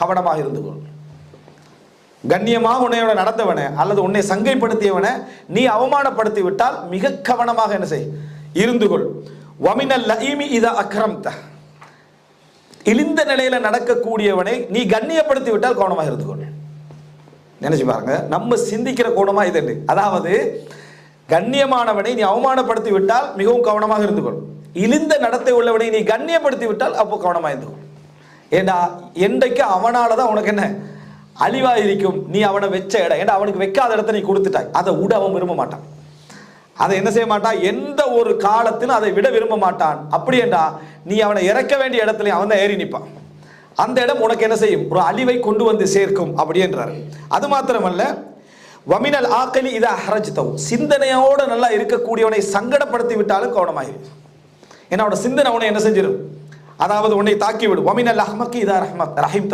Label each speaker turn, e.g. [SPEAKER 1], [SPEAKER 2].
[SPEAKER 1] கவனமாக இருந்து கொள். கண்ணியமாக உன்னையோட நடந்தவனை அல்லது உன்னை சங்கைப்படுத்தியவனை நீ அவமானப்படுத்தி விட்டால் மிக கவனமாக என்ன செய், இருந்து கொள். வமினல் லஈமி இதா அக்ரம்த, இழிந்த நிலையில நடக்கக்கூடியவனை நீ கண்ணியப்படுத்தி விட்டால் கவனமாக இருந்து கொள். நினைச்சு பாருங்க, நம்ம சிந்திக்கிற கோணமா இது. அதாவது கண்ணியமானவனை நீ அவமானப்படுத்தி விட்டால் மிகவும் கவனமாக இருந்து கொள். இழிந்த நடத்தை உள்ளவனை நீ கண்ணியப்படுத்தி விட்டால் அப்போ கவனமாக இருந்து கொள். ஏண்டா என்றைக்கு அவனாலதான் உனக்கு என்ன அழிவா இருக்கும். நீ அவனை வச்ச இடம், ஏன்னா அவனுக்கு வைக்காத இடத்த நீ கொடுத்துட்டாய், அதை விட அவன் விரும்ப மாட்டான். அதை என்ன செய்ய மாட்டான், எந்த ஒரு காலத்திலும் அதை விட விரும்ப மாட்டான். அப்படி என்றா நீ அவனை இறக்க வேண்டிய இடத்துல அவன் தான் ஏறி நிற்பான். அந்த இடம் உனக்கு என்ன செய்யும், ஒரு அழிவை கொண்டு வந்து சேர்க்கும் அப்படி என்றார். அது மாத்திரமல்ல, வமினல் ஆக்கலி இதா ஹரஜ்தவு, சிந்தனையோடு நல்லா இருக்கக்கூடியவனை சங்கடப்படுத்தி விட்டாலும் கவனமாயிரு. ஏன்னா அவனோட சிந்தனை அவனை என்ன செஞ்சிடும், அதாவது உன்னை தாக்கிவிடும். வமினல் அஹ்மக்கி இதா ரஹ்மத் ரஹீம்